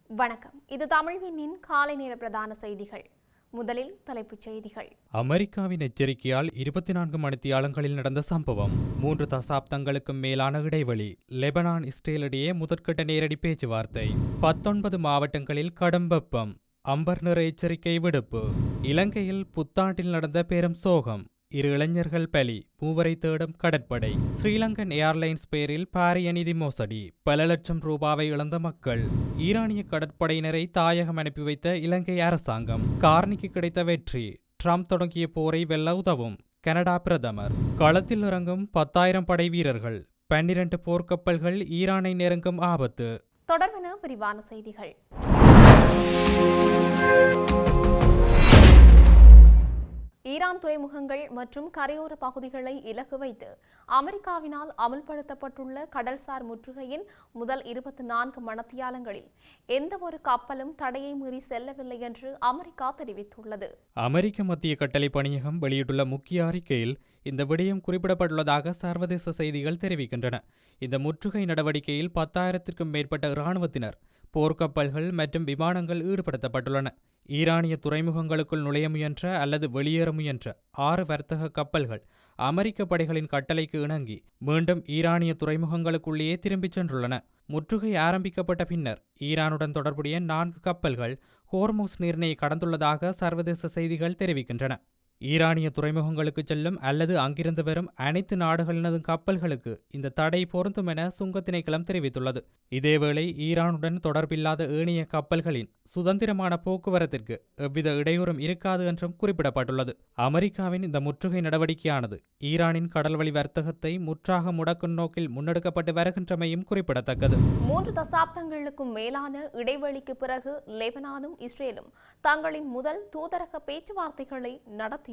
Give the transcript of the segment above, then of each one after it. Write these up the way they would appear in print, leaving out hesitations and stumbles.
வணக்கம். இது தமிழ்வினின் காலை நேர பிரதான செய்திகள். முதலில் தலைப்புச் செய்திகள். அமெரிக்காவின் எச்சரிக்கையால் 24 மணித்தியாலங்களில் நடந்த சம்பவம். 3 தசாப்தங்களுக்கும் மேலான இடைவெளி. லெபனான் இஸ்ரேல் இடையே முதற்கட்ட நேரடி பேச்சுவார்த்தை. 19 மாவட்டங்களில் கடும் வெப்பம். அம்பர் நிற எச்சரிக்கை விடுப்பு. இலங்கையில் புத்தாண்டில் நடந்த பெரும் சோகம். 2 இளைஞர்கள் பலி. 3 தேடும் கடற்படை. ஸ்ரீலங்கன் ஏர்லைன்ஸ் பேரில் பாரிய நிதி மோசடி. பல லட்சம் ரூபாவை இழந்த மக்கள். ஈரானிய கடற்படையினரை தாயகம் அனுப்பி வைத்த இலங்கை அரசாங்கம். கார்னிக்கு கிடைத்த வெற்றி. ட்ரம்ப் தொடங்கிய போரை வெல்ல உதவும். கனடா பிரதமர். களத்தில் இறங்கும் 10,000 படை வீரர்கள். 12 போர்க்கப்பல்கள் ஈரானை நெருங்கும் ஆபத்து. தொடர்பென விரிவான செய்திகள். ஈரான் துறைமுகங்கள் மற்றும் கரையோர பகுதிகளை இலக்கு வைத்து அமெரிக்காவினால் அமல்படுத்தப்பட்டுள்ள கடல்சார் முற்றுகையின் முதல் 24 மணித்தியாலங்களில் எந்தவொரு கப்பலும் தடையை மீறி செல்லவில்லை என்று அமெரிக்கா தெரிவித்துள்ளது. அமெரிக்க மத்திய கட்டளை பணியகம் வெளியிட்டுள்ள முக்கிய அறிக்கையில் இந்த விடயம் குறிப்பிடப்பட்டுள்ளதாக சர்வதேச செய்திகள் தெரிவிக்கின்றன. இந்த முற்றுகை நடவடிக்கையில் 10,000க்கும் மேற்பட்ட இராணுவத்தினர், போர்க்கப்பல்கள் மற்றும் விமானங்கள் ஈடுபடுத்தப்பட்டுள்ளன. ஈரானிய துறைமுகங்களுக்குள் நுழைய முயன்ற அல்லது வெளியேற முயன்ற 6 வர்த்தக கப்பல்கள் அமெரிக்க படைகளின் கட்டளைக்கு இணங்கி மீண்டும் ஈரானிய துறைமுகங்களுக்குள்ளேயே திரும்பிச் சென்றுள்ளன. முற்றுகை ஆரம்பிக்கப்பட்ட பின்னர் ஈரானுடன் தொடர்புடைய 4 கப்பல்கள் ஹோர்முஸ் நீரிணையை கடந்துள்ளதாக சர்வதேச செய்திகள் தெரிவிக்கின்றன. ஈரானிய துறைமுகங்களுக்கு செல்லும் அல்லது அங்கிருந்து வரும் அனைத்து நாடுகளினதும் கப்பல்களுக்கு இந்த தடை பொருந்தும் என சுங்க திணைக்களம் தெரிவித்துள்ளது. இதேவேளை ஈரானுடன் தொடர்பில்லாத ஏனைய கப்பல்களின் சுதந்திரமான போக்குவரத்திற்கு எவ்வித இடையூறும் இருக்காது என்றும் குறிப்பிடப்பட்டுள்ளது. அமெரிக்காவின் இந்த முற்றுகை நடவடிக்கையானது ஈரானின் கடல்வழி வர்த்தகத்தை முற்றாக முடக்கும் நோக்கில் முன்னெடுக்கப்பட்டு வருகின்றமையும் குறிப்பிடத்தக்கது. 3 தசாப்தங்களுக்கும் மேலான இடைவெளிக்கு பிறகு லெபனானும் இஸ்ரேலும் தங்களின் முதல் தூதரக பேச்சுவார்த்தைகளை நடத்தியுள்ளன.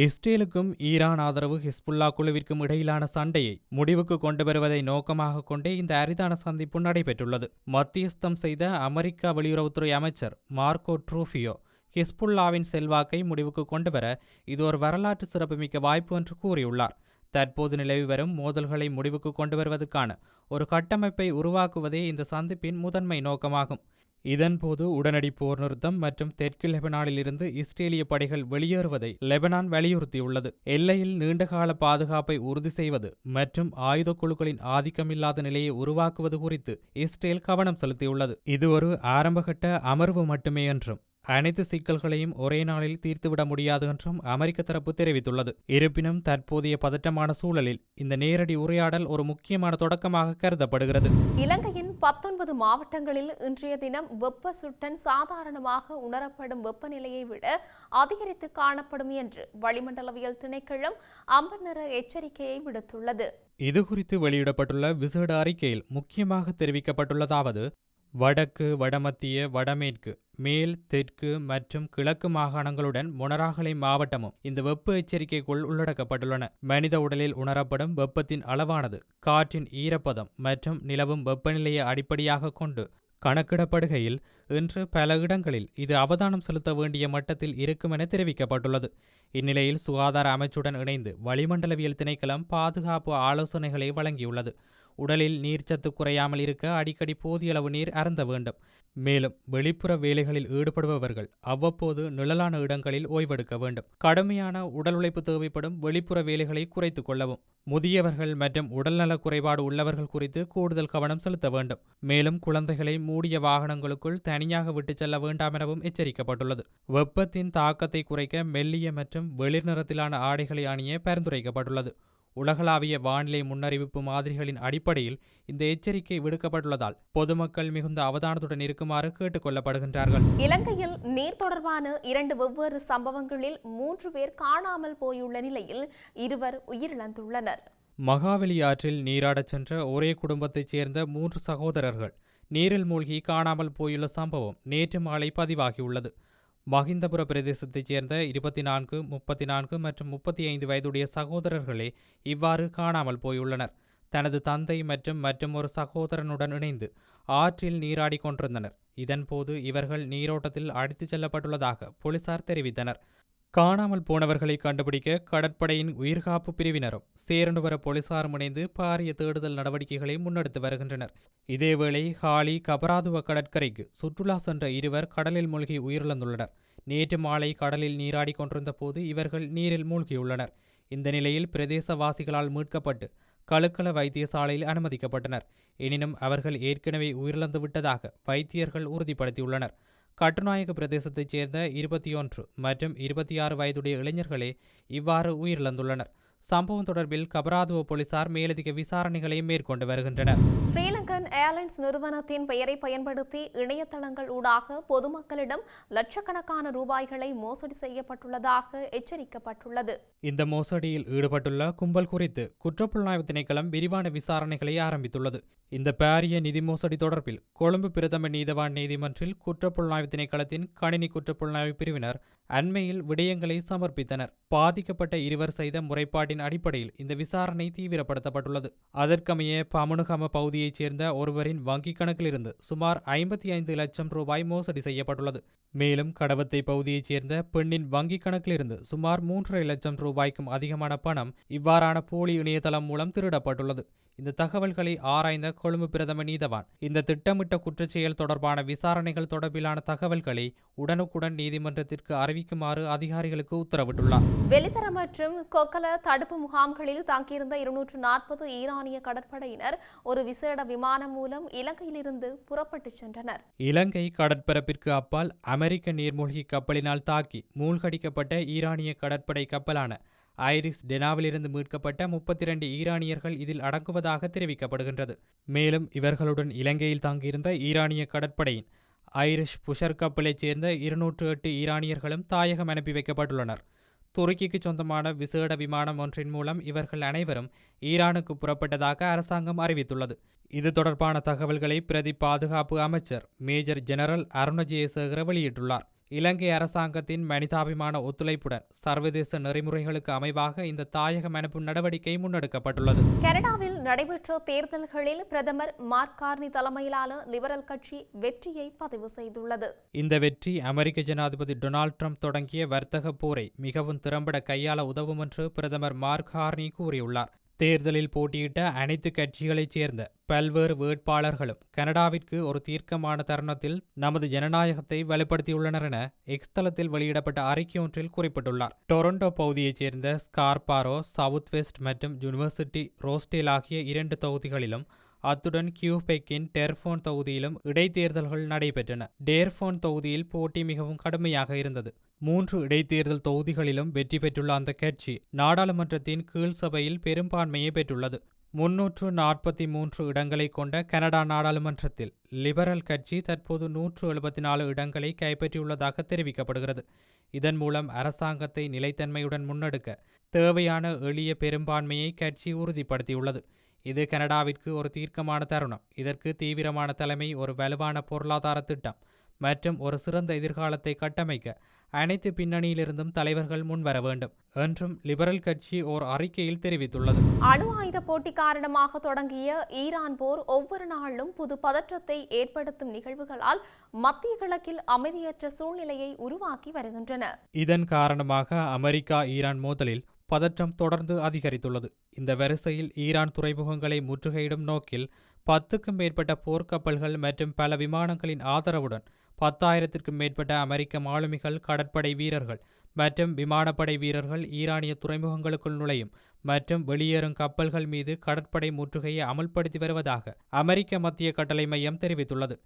இஸ்ரேலுக்கும் ஈரான் ஆதரவு ஹிஸ்புல்லா குழுவிற்கும் இடையிலான சண்டையை முடிவுக்கு கொண்டு வருவதை நோக்கமாக கொண்டே இந்த அரிதான சந்திப்பு நடைபெற்றுள்ளது. மத்தியஸ்தம் செய்த அமெரிக்க வெளியுறவுத்துறை அமைச்சர் மார்க்கோ ரூபியோ ஹிஸ்புல்லாவின் செல்வாக்கை முடிவுக்கு கொண்டுவர இது ஒரு வரலாற்று சிறப்புமிக்க வாய்ப்பு என்று கூறியுள்ளார். தற்போது நிலவி வரும் மோதல்களை முடிவுக்கு கொண்டு வருவதற்கான ஒரு கட்டமைப்பை உருவாக்குவதே இந்த சந்திப்பின் முதன்மை நோக்கமாகும். இதன்போது உடனடி போர் நிறுத்தம் மற்றும் தெற்கு லெபனானிலிருந்து இஸ்ரேலிய படைகள் வெளியேறுவதை லெபனான் வலியுறுத்தியுள்ளது. எல்லையில் நீண்டகால பாதுகாப்பை உறுதி செய்வது மற்றும் ஆயுத குழுக்களின் ஆதிக்கமில்லாத நிலையை உருவாக்குவது குறித்து இஸ்ரேல் கவனம் செலுத்தியுள்ளது. இது ஒரு ஆரம்பகட்ட அமர்வு மட்டுமே என்றும் அனைத்து சிக்கல்களையும் ஒரே நாளில் தீர்த்துவிட முடியாது என்றும் அமெரிக்க தரப்பு தெரிவித்துள்ளது. இருப்பினும் தற்போதைய பதற்றமான சூழலில் இந்த நேரடி உரையாடல் ஒரு முக்கியமான தொடக்கமாக கருதப்படுகிறது. இலங்கையின் 19 மாவட்டங்களில் இன்றைய தினம் வெப்ப சுட்டன் சாதாரணமாக உணரப்படும் வெப்பநிலையை விட அதிகரித்து காணப்படும் என்று வளிமண்டலவியல் திணைக்களம் அம்பர் நிற எச்சரிக்கையை விடுத்துள்ளது. இதுகுறித்து வெளியிடப்பட்டுள்ள விசேட அறிக்கையில் முக்கியமாக தெரிவிக்கப்பட்டுள்ளதாவது: வடக்கு, வடமத்திய, வடமேற்கு, மேல், தெற்கு மற்றும் கிழக்கு மாகாணங்களுடன் மொனராகலை மாவட்டமும் இந்த வெப்ப எச்சரிக்கைக்குள் உள்ளடக்கப்பட்டுள்ளன. மனித உடலில் உணரப்படும் வெப்பத்தின் அளவானது காற்றின் ஈரப்பதம் மற்றும் நிலவும் வெப்பநிலையை அடிப்படையாக கொண்டு கணக்கிடப்படுகையில் இன்று பல இடங்களில் இது அவதானம் செலுத்த வேண்டிய மட்டத்தில் இருக்கும் என தெரிவிக்கப்பட்டுள்ளது. இந்நிலையில் சுகாதார அமைச்சுடன் இணைந்து வளிமண்டலவியல் திணைக்களம் பாதுகாப்பு ஆலோசனைகளை வழங்கியுள்ளது. உடலில் நீர்ச்சத்து குறையாமல் இருக்க அடிக்கடி போதிய அளவு நீர் அருந்த வேண்டும். மேலும் வெளிப்புற வேலைகளில் ஈடுபடுபவர்கள் அவ்வப்போது நிழலான இடங்களில் ஓய்வெடுக்க வேண்டும். கடுமையான உடல் உழைப்பு தேவைப்படும் வெளிப்புற வேலைகளை குறைத்துக் கொள்ளவும். முதியவர்கள் மற்றும் உடல்நல குறைபாடு உள்ளவர்கள் குறித்து கூடுதல் கவனம் செலுத்த வேண்டும். மேலும் குழந்தைகளை மூடிய வாகனங்களுக்குள் தனியாக விட்டுச் செல்ல வேண்டாம் எனவும் எச்சரிக்கப்பட்டுள்ளது. வெப்பத்தின் தாக்கத்தை குறைக்க மெல்லிய மற்றும் வெளிர் நிறத்திலான ஆடைகளை அணிய பரிந்துரைக்கப்பட்டுள்ளது. உலகளாவிய வானிலை முன்னறிவிப்பு மாதிரிகளின் அடிப்படையில் இந்த எச்சரிக்கை விடுக்கப்பட்டுள்ளதால் பொதுமக்கள் மிகுந்த அவதானத்துடன் இருக்குமாறு கேட்டுக் கொள்ளப்படுகின்றார்கள். இலங்கையில் நீர் தொடர்பான 2 வெவ்வேறு சம்பவங்களில் 3 பேர் காணாமல் போயுள்ள நிலையில் 2 உயிரிழந்துள்ளனர். மகாவலி ஆற்றில் நீராடச் சென்ற ஒரே குடும்பத்தைச் சேர்ந்த 3 சகோதரர்கள் நீரில் மூழ்கி காணாமல் போயுள்ள சம்பவம் நேற்று மாலை பதிவாகியுள்ளது. மகிந்தபுர பிரதேசத்தைச் சேர்ந்த 24, 34 மற்றும் 35 வயதுடைய சகோதரர்களே இவ்வாறு காணாமல் போயுள்ளனர். தனது தந்தை மற்றும் ஒரு சகோதரனுடன் இணைந்து ஆற்றில் நீராடி கொண்டிருந்தனர். இதன்போது இவர்கள் நீரோட்டத்தில் அடித்துச் செல்லப்பட்டுள்ளதாக போலீசார் தெரிவித்தனர். காணாமல் போனவர்களை கண்டுபிடிக்க கடற்படையின் உயிர்காப்பு பிரிவினரும் சேரனுவர போலீசாரும் இணைந்து பாரிய தேடுதல் நடவடிக்கைகளை முன்னெடுத்து வருகின்றனர். இதேவேளை ஹாலி கபராதுவ கடற்கரைக்கு சுற்றுலா சென்ற இருவர் கடலில் மூழ்கி உயிரிழந்துள்ளனர். நேற்று மாலை கடலில் நீராடி கொண்டிருந்த போது இவர்கள் நீரில் மூழ்கியுள்ளனர். இந்த நிலையில் பிரதேசவாசிகளால் மீட்கப்பட்டு கழுக்கல வைத்தியசாலையில் அனுமதிக்கப்பட்டனர். எனினும் அவர்கள் ஏற்கனவே உயிரிழந்து விட்டதாக வைத்தியர்கள் உறுதிப்படுத்தியுள்ளனர். கட்டுநாயக்க பிரதேசத்தைச் சேர்ந்த 21 மற்றும் 26 வயதுடைய இளைஞர்களே இவ்வாறு உயிரிழந்துள்ளனர். சம்பவம் தொடர்பில் கபராதுவ போலீசார் மேலதிக விசாரணைகளை மேற்கொண்டு வருகின்றனர். ஸ்ரீலங்கன் ஏர்லைன்ஸ் நிறுவனத்தின் பெயரை பயன்படுத்தி இணையதளங்கள் ஊடாக பொதுமக்களிடம் லட்சக்கணக்கான ரூபாய்களை மோசடி செய்யப்பட்டுள்ளதாக எச்சரிக்கப்பட்டுள்ளது. இந்த மோசடியில் ஈடுபட்டுள்ள கும்பல் குறித்து குற்றப்புலனாய்வு திணைக்களம் விரிவான விசாரணைகளை ஆரம்பித்துள்ளது. இந்த பாரிய நிதி மோசடி தொடர்பில் கொழும்பு பிரதம நீதவான் நீதிமன்றில் குற்றப்புலனாய்வு திணைக்களத்தின் கணினி குற்றப்புலனாய்வு பிரிவினர் அண்மையில் விடயங்களை சமர்ப்பித்தனர். பாதிக்கப்பட்ட இருவர் செய்த முறைப்பாட்டின் அடிப்படையில் இந்த விசாரணை தீவிரப்படுத்தப்பட்டுள்ளது. அதற்கமைய பமுனுகம பகுதியைச் சேர்ந்த ஒருவரின் வங்கிக் கணக்கிலிருந்து சுமார் 55 லட்சம் ரூபாய் மோசடி செய்யப்பட்டுள்ளது. மேலும் கடவத்தை பகுதியைச் சேர்ந்த பெண்ணின் வங்கிக் கணக்கிலிருந்து சுமார் 3.5 லட்சம் ரூபாய்க்கும் அதிகமான பணம் இவ்வாறான போலி இணையதளம் மூலம் திருடப்பட்டுள்ளது. இந்த தகவல்களை ஆராய்ந்த கொழும்பு பிரதம நீதவான் இந்த திட்டமிட்ட குற்றச்செயல் தொடர்பான விசாரணைகள் தொடர்பிலான தகவல்களை உடனுக்குடன் நீதிமன்றத்திற்கு அறிவிக்குமாறு அதிகாரிகளுக்கு உத்தரவிட்டுள்ளார். வெலிசர மற்றும் கொக்கல தடுப்பு முகாம்களில் தங்கியிருந்த 240 ஈரானிய கடற்படையினர் ஒரு விசேட விமானம் மூலம் இலங்கையிலிருந்து புறப்பட்டுச் சென்றனர். இலங்கை கடற்பரப்பிற்கு அப்பால் அமெரிக்க நீர்மூழ்கி கப்பலினால் தாக்கி மூழ்கடிக்கப்பட்ட ஈரானிய கடற்படை கப்பலான ஐரிஸ் டெனாவிலிருந்து மீட்கப்பட்ட 32 ஈரானியர்கள் இதில் அடங்குவதாக தெரிவிக்கப்படுகின்றது. மேலும் இவர்களுடன் இலங்கையில் தங்கியிருந்த ஈரானிய கடற்படையின் ஐரிஷ் புஷர் கப்பலைச் சேர்ந்த 208 ஈரானியர்களும் தாயகம் அனுப்பி வைக்கப்பட்டுள்ளனர். துருக்கிக்கு சொந்தமான விசேட விமானம் ஒன்றின் மூலம் இவர்கள் அனைவரும் ஈரானுக்கு புறப்பட்டதாக அரசாங்கம் அறிவித்துள்ளது. இது தொடர்பான தகவல்களை பிரதி பாதுகாப்பு அமைச்சர் மேஜர் ஜெனரல் அருண ஜெயசேகர வெளியிட்டுள்ளார். இலங்கை அரசாங்கத்தின் மனிதாபிமான ஒத்துழைப்புடன் சர்வதேச நெறிமுறைகளுக்கு அமைவாக இந்த தாயகம் அனுப்பும் நடவடிக்கை முன்னெடுக்கப்பட்டுள்ளது. கனடாவில் நடைபெற்ற தேர்தல்களில் பிரதமர் மார்க் கார்னி தலைமையிலான லிபரல் கட்சி வெற்றியை பதிவு செய்துள்ளது. இந்த வெற்றி அமெரிக்க ஜனாதிபதி டொனால்ட் ட்ரம்ப் தொடங்கிய வர்த்தக போரை மிகவும் திறம்பட கையாள உதவும் என்று பிரதமர் மார்க் கார்னி கூறியுள்ளார். தேர்தலில் போட்டியிட்ட அனைத்து கட்சிகளைச் சேர்ந்த பல்வேறு வேட்பாளர்களும் கனடாவிற்கு ஒரு தீர்க்கமான தருணத்தில் நமது ஜனநாயகத்தை வெளிப்படுத்தியுள்ளனர் என எக்ஸ் தளத்தில் வெளியிடப்பட்ட அறிக்கை ஒன்றில் குறிப்பிட்டுள்ளார். டொரண்டோ பகுதியைச் சேர்ந்த ஸ்கார்பாரோ, சவுத் வெஸ்ட் மற்றும் யூனிவர்சிட்டி ரோஸ்டேல் ஆகிய 2 தொகுதிகளிலும் அத்துடன் கியூபெக்கின் டெர்ஃபோன் தொகுதியிலும் இடைத்தேர்தல்கள் நடைபெற்றன. டேர்ஃபோன் தொகுதியில் போட்டி மிகவும் கடுமையாக இருந்தது. 3 இடைத்தேர்தல் தொகுதிகளிலும் வெற்றி பெற்றுள்ள அந்த கட்சி நாடாளுமன்றத்தின் கீழ் சபையில் பெரும்பான்மையை பெற்றுள்ளது. 343 இடங்களை கொண்ட கனடா நாடாளுமன்றத்தில் லிபரல் கட்சி தற்போது 174 இடங்களை கைப்பற்றியுள்ளதாக தெரிவிக்கப்படுகிறது. இதன் மூலம் அரசாங்கத்தை நிலைத்தன்மையுடன் முன்னெடுக்க தேவையான எளிய பெரும்பான்மையை கட்சி உறுதிப்படுத்தியுள்ளது. இது கனடாவிற்கு ஒரு தீர்க்கமான தருணம். இதற்கு தீவிரமான தலைமை, ஒரு வலுவான பொருளாதார திட்டம் மற்றும் ஒரு சிறந்த எதிர்காலத்தை கட்டமைக்க அனைத்து பின்னணியிலிருந்தும் தலைவர்கள் முன்வர வேண்டும் என்றும் லிபரல் கட்சி ஓர் அறிக்கையில் தெரிவித்துள்ளது. அணு ஆயுத போட்டி காரணமாக தொடங்கிய ஈரான் போர் ஒவ்வொரு நாளும் புது பதற்றத்தை ஏற்படுத்தும் நிகழ்வுகளால் மத்திய கிழக்கில் அமைதியற்ற சூழ்நிலையை உருவாக்கி வருகின்றன. இதன் காரணமாக அமெரிக்கா ஈரான் மோதலில் பதற்றம் தொடர்ந்து அதிகரித்துள்ளது. இந்த வரிசையில் ஈரான் துறைமுகங்களை முற்றுகையிடும் நோக்கில் 10க்கும் மேற்பட்ட போர்க்கப்பல்கள் மற்றும் பல விமானங்களின் ஆதரவுடன் 10,000க்கும் மேற்பட்ட அமெரிக்க மாலுமிகள், கடற்படை வீரர்கள் மற்றும் விமானப்படை வீரர்கள் ஈரானிய துறைமுகங்களுக்குள் நுழையும் மற்றும் வெளியேறும் கப்பல்கள் மீது கடற்படை முற்றுகையை அமல்படுத்தி வருவதாக அமெரிக்க மத்திய கட்டளை மையம் தெரிவித்துள்ளது.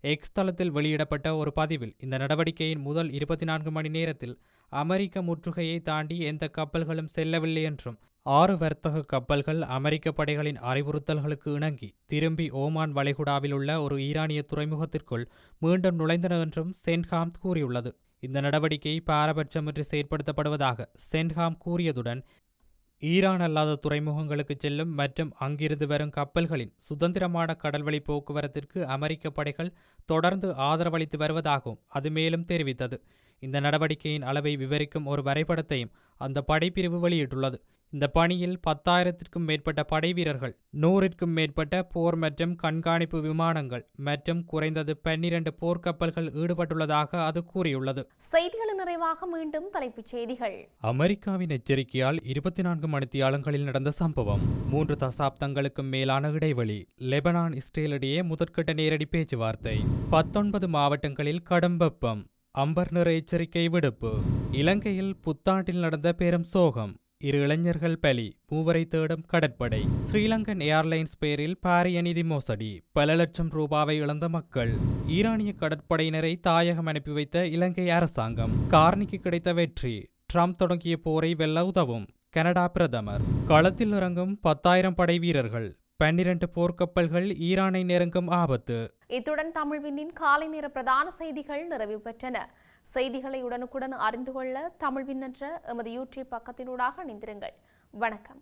எக்ஸ் தளத்தில் வெளியிடப்பட்ட ஒரு பதிவில் இந்த நடவடிக்கையின் முதல் 24 மணி நேரத்தில் அமெரிக்க முற்றுகையை தாண்டி எந்த கப்பல்களும் செல்லவில்லை என்றும் 6 வர்த்தக கப்பல்கள் அமெரிக்க படைகளின் அறிவுறுத்தல்களுக்கு இணங்கி திரும்பி ஓமான் வளைகுடாவில் உள்ள ஒரு ஈரானிய துறைமுகத்திற்குள் மீண்டும் நுழைந்தன என்றும் சென்ஹாம் கூறியுள்ளது. இந்த நடவடிக்கை பாரபட்சமின்றி செயற்படுத்தப்படுவதாக சென்ஹாம் கூறியதுடன் ஈரான் அல்லாத துறைமுகங்களுக்கு செல்லும் மற்றும் அங்கிருந்து வரும் கப்பல்களின் சுதந்திரமான கடல்வழி போக்குவரத்திற்கு அமெரிக்க படைகள் தொடர்ந்து ஆதரவளித்து வருவதாகவும் அது மேலும் தெரிவித்தது. இந்த நடவடிக்கையின் அளவை விவரிக்கும் ஒரு வரைபடத்தையும் அந்த படைப்பிரிவு வெளியிட்டுள்ளது. இந்த பணியில் 10,000க்கும் மேற்பட்ட படை வீரர்கள், 100ற்கும் மேற்பட்ட போர் மற்றும் கண்காணிப்பு விமானங்கள் மற்றும் குறைந்தது 12 போர்க்கப்பல்கள் ஈடுபட்டுள்ளதாக அது கூறியுள்ளது. செய்திகளின் நிறைவாக மீண்டும் தலைப்புச் செய்திகள். அமெரிக்காவின் எச்சரிக்கையால் 24 மணித்தியாலங்களில் நடந்த சம்பவம். 3 தசாப்தங்களுக்கும் மேலான இடைவெளி. லெபனான் இஸ்ரேல் இடையே முதற்கட்ட நேரடி பேச்சுவார்த்தை. 19 மாவட்டங்களில் கடும் வெப்பம். அம்பர் நிற எச்சரிக்கை விடுப்பு. இலங்கையில் புத்தாண்டில் நடந்த பெரும் சோகம். 2 இளைஞர்கள் பலி. 3 தேடும் கடற்படை. ஸ்ரீலங்கன் ஏர்லைன்ஸ் பேரில் பாரிய நிதி மோசடி. பல லட்சம் ரூபாவை இழந்த மக்கள். ஈரானிய கடற்படையினரை தாயகம் அனுப்பி வைத்த இலங்கை அரசாங்கம். கார்னிக்கு கிடைத்த வெற்றி. ட்ரம்ப் தொடங்கிய போரை வெல்ல உதவும் கனடா பிரதமர். களத்தில் இறங்கும் 10,000 படை வீரர்கள். 12 போர்க்கப்பல்கள் ஈரானை நெருங்கும் ஆபத்து. இத்துடன் தமிழ்வினின் காலை நேர பிரதான செய்திகள் நிறைவு பெற்றன. செய்திகளை உடனுக்குடன் அறிந்து கொள்ள தமிழ்வின் என்ற எமது யூடியூப் பக்கத்தினூடாக இணைந்திருங்கள். வணக்கம்.